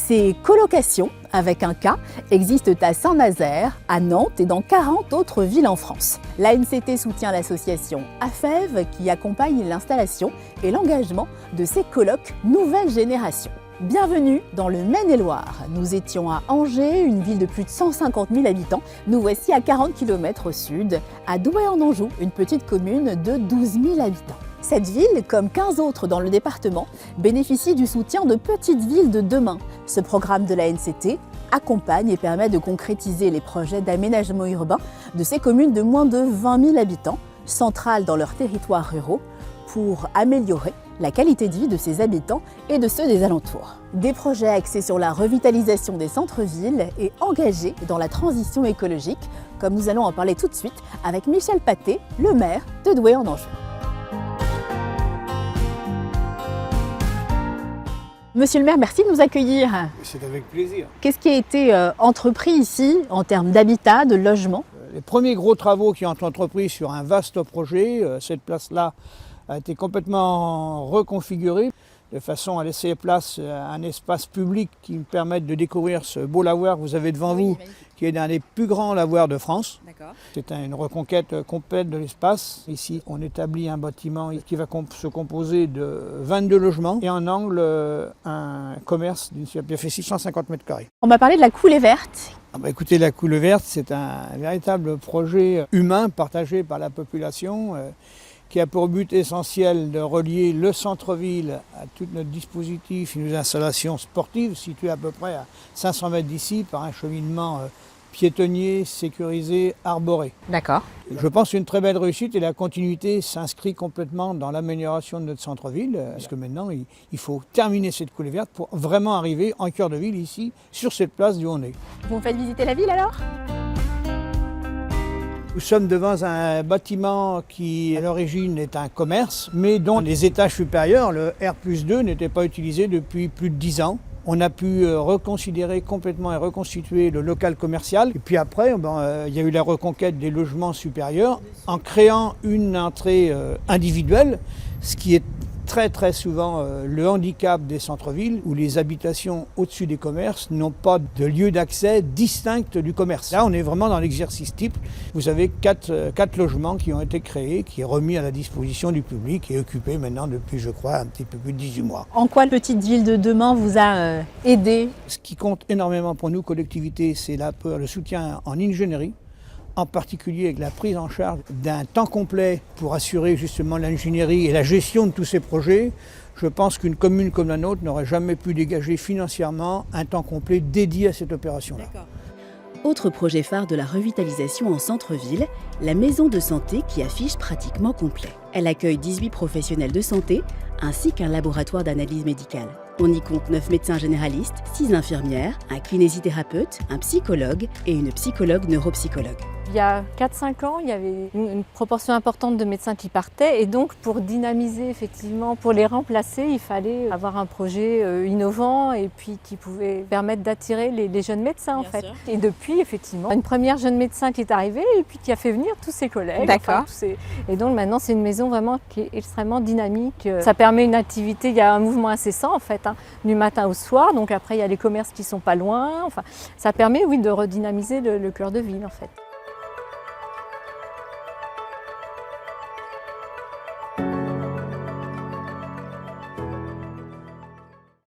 Ces colocations, avec un K, existent à Saint-Nazaire, à Nantes et dans 40 autres villes en France. L'ANCT soutient l'association AFEV qui accompagne l'installation et l'engagement de ces colocs nouvelle génération. Bienvenue dans le Maine-et-Loire. Nous étions à Angers, une ville de plus de 150 000 habitants. Nous voici à 40 km au sud, à Douai-en-Anjou, une petite commune de 12 000 habitants. Cette ville, comme 15 autres dans le département, bénéficie du soutien de Petites Villes de demain. Ce programme de la NCT accompagne et permet de concrétiser les projets d'aménagement urbain de ces communes de moins de 20 000 habitants, centrales dans leurs territoires ruraux, pour améliorer la qualité de vie de ses habitants et de ceux des alentours. Des projets axés sur la revitalisation des centres-villes et engagés dans la transition écologique, comme nous allons en parler tout de suite avec Michel Paté, le maire de Douai-en-Anjou. Monsieur le maire, merci de nous accueillir. C'est avec plaisir. Qu'est-ce qui a été entrepris ici en termes d'habitat, de logement? Les premiers gros travaux qui ont été entrepris sur un vaste projet, cette place-là a été complètement reconfigurée de façon à laisser place à un espace public qui me permette de découvrir ce beau lavoir que vous avez devant vous, qui est l'un des plus grands lavoirs de France. C'est une reconquête complète de l'espace. Ici, on établit un bâtiment qui va se composer de 22 logements et en angle un commerce d'une superficie 650 mètres carrés. On m'a parlé de la coulée verte. Écoutez, la coulée verte, c'est un véritable projet humain partagé par la population qui a pour but essentiel de relier le centre-ville à tout notre dispositif, une installation sportive située à peu près à 500 mètres d'ici par un cheminement piétonnier, sécurisé, arboré. D'accord. Je pense une très belle réussite et la continuité s'inscrit complètement dans l'amélioration de notre centre-ville, parce que maintenant il faut terminer cette coulée verte pour vraiment arriver en cœur de ville ici, sur cette place d'où on est. Vous me faites visiter la ville alors ? Nous sommes devant un bâtiment qui, à l'origine, est un commerce, mais dont les étages supérieurs, le R+2, n'étaient pas utilisés depuis plus de 10 ans. On a pu reconsidérer complètement et reconstituer le local commercial. Et puis après, il y a eu la reconquête des logements supérieurs en créant une entrée individuelle, ce qui est très souvent le handicap des centres-villes où les habitations au-dessus des commerces n'ont pas de lieu d'accès distinct du commerce. Là, on est vraiment dans l'exercice type. Vous avez quatre logements qui ont été créés, qui est remis à la disposition du public et occupé maintenant depuis, je crois, un petit peu plus de 18 mois. En quoi Petite Ville de demain vous a aidé? Ce qui compte énormément pour nous, collectivités, c'est le soutien en ingénierie, en particulier avec la prise en charge d'un temps complet pour assurer justement l'ingénierie et la gestion de tous ces projets. Je pense qu'une commune comme la nôtre n'aurait jamais pu dégager financièrement un temps complet dédié à cette opération-là. Autre projet phare de la revitalisation en centre-ville, la maison de santé qui affiche pratiquement complet. Elle accueille 18 professionnels de santé ainsi qu'un laboratoire d'analyse médicale. On y compte 9 médecins généralistes, 6 infirmières, un kinésithérapeute, un psychologue et une psychologue neuropsychologue. Il y a 4-5 ans, il y avait une proportion importante de médecins qui partaient et donc pour dynamiser effectivement, pour les remplacer, il fallait avoir un projet innovant et puis qui pouvait permettre d'attirer les jeunes médecins en fait. Et depuis effectivement, une première jeune médecin qui est arrivée et puis qui a fait venir tous ses collègues. D'accord. Et donc maintenant c'est une maison vraiment qui est extrêmement dynamique. Ça permet une activité, il y a un mouvement incessant en fait, du matin au soir. Donc après il y a les commerces qui sont pas loin. Enfin, ça permet oui de redynamiser le cœur de ville en fait.